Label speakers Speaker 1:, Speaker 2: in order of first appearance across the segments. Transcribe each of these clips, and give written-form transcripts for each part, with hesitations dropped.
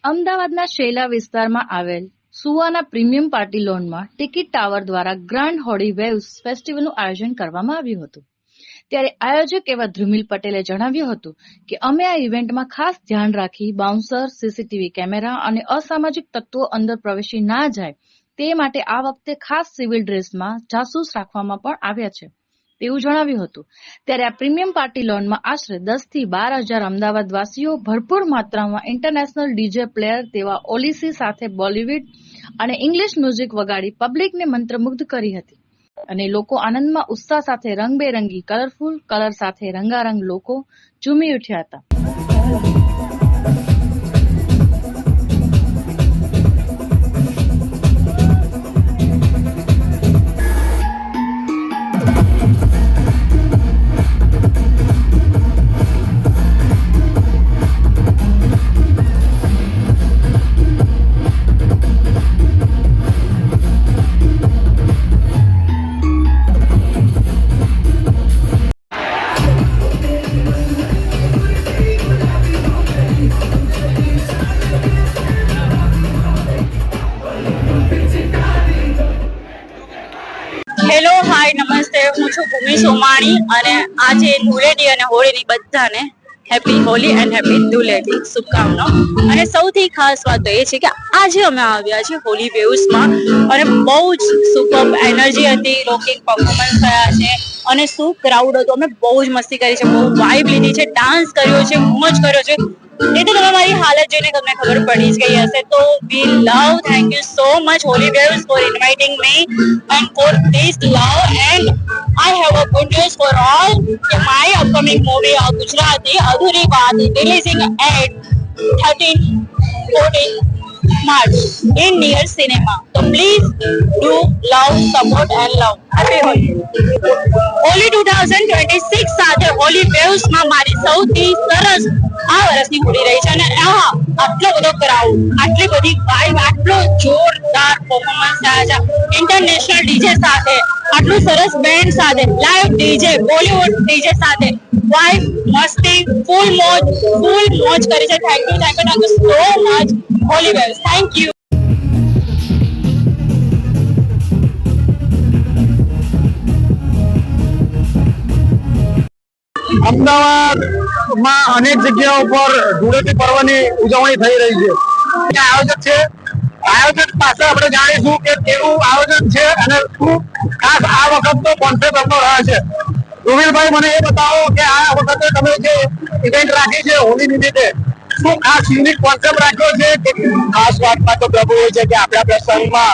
Speaker 1: અમદાવાદના શેલા વિસ્તારમાં આવેલ સુવાના પ્રીમિયમ પાર્ટી લોનમાં ટિકિટ ટાવર દ્વારા ગ્રાન્ડ હોળી વેવ્સ ફેસ્ટિવલનું આયોજન કરવામાં આવ્યું હતું. ત્યારે આયોજક એવા ધ્રુમિલ પટેલે જણાવ્યું હતું કે અમે આ ઇવેન્ટમાં ખાસ ધ્યાન રાખી બાઉન્સર, સીસીટીવી કેમેરા અને અસામાજિક તત્વો અંદર પ્રવેશી ના જાય તે માટે આ વખતે ખાસ સિવિલ ડ્રેસમાં જાસૂસ રાખવામાં પણ આવ્યા છે તેવું જણાવ્યું હતું. ત્યારે આ પ્રીમિયમ પાર્ટી લોનમાં આશરે 10 થી 12,000 અમદાવાદવાસીઓ ભરપૂર માત્રામાં ઇન્ટરનેશનલ ડીજે પ્લેયર તેવા ઓલીસી સાથે બોલિવૂડ અને ઇંગ્લિશ મ્યુઝિક વગાડી પબ્લિકને મંત્રમુગ્ધ કરી હતી અને લોકો આનંદમાં ઉત્સાહ સાથે રંગબેરંગી કલરફુલ કલર સાથે રંગારંગ લોકો ઝૂમી ઉઠ્યા હતા.
Speaker 2: હેલો, હાય, નમસ્તે. હું છું ભૂમિ સોમાણી અને આજે ધૂળેટી અને હોળીની બધાને happy Holi and happy Dhuleti શુભકામનાઓ. અને સૌથી ખાસ વાત તો એ છે કે આજે અમે આવ્યા છીએ હોલી વેવ્સમાં અને બહુ જ સુપર એનર્જી હતી, રોકિંગ પરફોર્મન્સ થયા છે અને શું ક્રાઉડ હતો. અમે બહુ જ મસ્તી કરી છે, બહુ વાઇબ લીધી છે, ડાન્સ કર્યો છે, મોજ કર્યો છે. એ તો તમે મારી હાલત જોઈને તમને ખબર પડી જ ગઈ હશે. તો we love, thank you so much Holi waves for inviting me and for this love, and I have a good news for all. My upcoming movie Gujarati Adhuri Baat releasing at 13-14 March in near cinema. So please do love, support and love. Happy Holi. Holi 2026 સાથે Holi waves માં મારી સૌથી સરસ આ વર્ષની હોળી રહી છે અને આટલો બધો ક્રાઉડ, આટલી બધી વાઇબ, આટલો જોરદાર પરફોર્મન્સ થયા છે ઇન્ટરનેશનલ ડીજે સાથે, આટલું સરસ બેન્ડ સાથે, લાઈવ ડીજે, બોલિવૂડ ડીજે સાથે વાઇબ, મસ્તી, ફૂલ મોજ કરી છે. Thank you so much Holi waves. Thank you.
Speaker 3: અમદાવાદમાં અનેક જગ્યાઓ પર ધૂળેટી પર્વની ઉજવણી થઈ રહી છે. આયોજક પાસે આપણે જાણીશું કે કેવું આયોજન છે અને શું ખાસ આ વખતનો કોન્સેપ્ટ આપણો રહે છે. ધ્રુમિલભાઈ, મને એ બતાવો કે આ વખતે તમે જે ઇવેન્ટ રાખી છે હોલી નિમિત્તે, શું ખાસ યુનિક કોન્સેપ્ટ રાખ્યો છે? કે ખાસ વાતમાં તો પ્રભુ હોય છે કે આપણા પ્રસંગમાં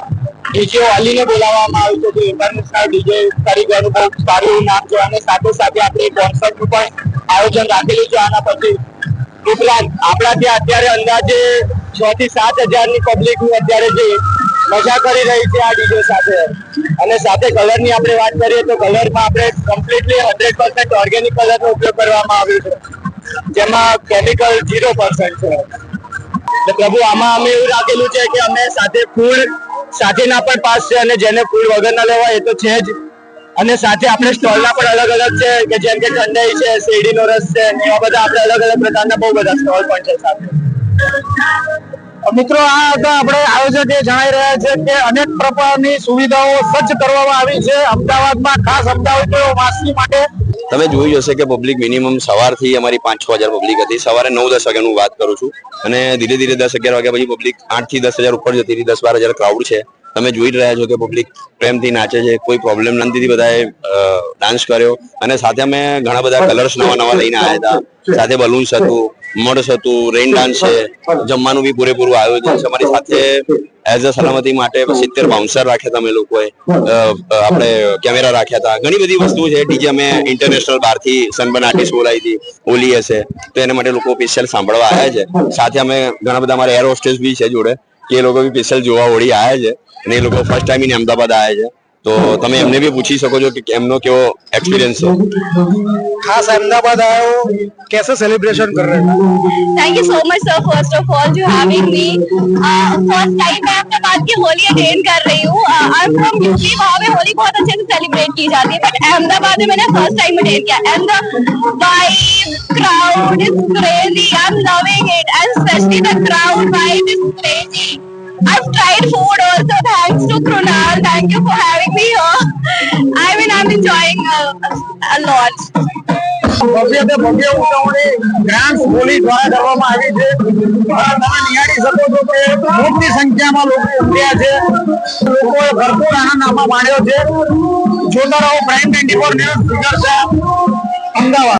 Speaker 3: ડીજે અલીને બોલાવવામાં આવ્યું છે, જે ઇન્ટરનેશનલ ડીજે કારીગરનું બહુ સારું નામ છે અને સાથે સાથે આપણે કોન્સર્ટનું પણ આયોજન રાખેલું છે. આના પછી ઉપરાંત આપણા ત્યાં અત્યારે અંદાજે 6 થી 7 હજારની પબ્લિક અત્યારે જે મજા કરી રહી છે આ ડીજે સાથે. અને સાથે કલરની આપણે વાત કરીએ તો કલરમાં આપણે કમ્પ્લીટલી 100% ઓર્ગેનિક કલરનો ઉપયોગ કરવામાં આવ્યો છે, જેમાં કેમિકલ 0% છે. પ્રભુ આમાં અમે એવું રાખેલું છે કે અમે સાથે ફૂડ સાથેના પણ પાસ છે અને જેને ફૂડ વગરના લેવા એ તો છે જ. અને સાથે આપણે સ્ટોલના પણ અલગ અલગ છે કે જેમ કે ઠંડાઈ છે, શેરડીનો રસ છે, એવા બધા આપણે અલગ અલગ પ્રકારના બહુ બધા સ્ટોલ પણ છે સાથે. મિત્રો, આ હતા આપણે આયોજક એ જણાવી રહ્યા છે કે અનેક પ્રકારની સુવિધાઓ સજ્જ કરવામાં આવી છે અમદાવાદમાં, ખાસ અમદાવાદવાસી માટે.
Speaker 4: તમે જોઈ જશે કે પબ્લિક મિનિમમ સવારથી અમારી 5-6 હજાર પબ્લિક હતી. સવારે 9-10 વાગ્યાનું વાત કરું છું અને ધીરે ધીરે 10-11 વાગ્યા પછી પબ્લિક 8 થી 10 હજાર ઉપર જતી રહી. 10-12 હજાર ક્રાઉડ છે. તમે જોઈ રહ્યા છો કે પબ્લિક પ્રેમથી નાચે છે, કોઈ પ્રોબ્લેમ નથી. બધાએ ડાન્સ કર્યો અને સાથે અમે ઘણા બધા કલર્સ નવા લઈને આવ્યા હતા. સાથે બલૂન્સ હતું, મર્ડસ હતું, રેઇન ડાન્સ છે, જમવાનું બી પૂરેપૂરું આયોજન છે. અમારી સાથે એઝ અ સલામતી માટે 70 બાઉન્સર રાખ્યા હતા અમે લોકોએ, આપણે કેમેરા રાખ્યા હતા, ઘણી બધી વસ્તુઓ છે. ડીજે અમે ઇન્ટરનેશનલ બહારથી સનબર્ન આર્ટિસ્ટ બોલાવી હતી, હોલી હશે તો એના માટે લોકો સ્પેશિયલ સાંભળવા આવ્યા છે. સાથે અમે ઘણા બધા અમારા એર હોસ્ટેસ બી છે જોડે, કે એ લોકો બી સ્પેશિયલ જોવા હોળી આવ્યા છે અને એ લોકો ફર્સ્ટ ટાઈમ અમદાવાદ આવ્યા છે. તો તમે એમને બી પૂછી શકો છો કે એમનો કેવો एक्सपीरियंस है।
Speaker 3: खास अहमदाबाद आए हो, कैसे सेलिब्रेशन कर रहे हो?
Speaker 2: Thank you so much sir first of all to having me. First time मैं अहमदाबाद की होली अटेंड कर रही हूँ। आई एम फ्रॉम यूपी, वहाँ पे होली बहुत अच्छे से सेलिब्रेट की जाती है, बट अहमदाबाद में मैंने फर्स्ट टाइम अटेंड किया and the vibe crowd is crazy. I am loving it and specially the crowd vibe is crazy. I've tried food also thanks to Krunal. Thank you for having me here. I mean, I'm enjoying a lot.
Speaker 3: ભવ્ય ઉજવણી grand Holi દ્વારા કરવામાં આવી છે। તમે નિહાળી શકો છો કે મોટી સંખ્યામાં લોકો ઉમટ્યા છે, લોકોએ ભરપૂર આનંદ આમાં માણ્યો છે। જોતા રહો પ્રાઇમ 24 ન્યૂઝ, અમદાવાદ।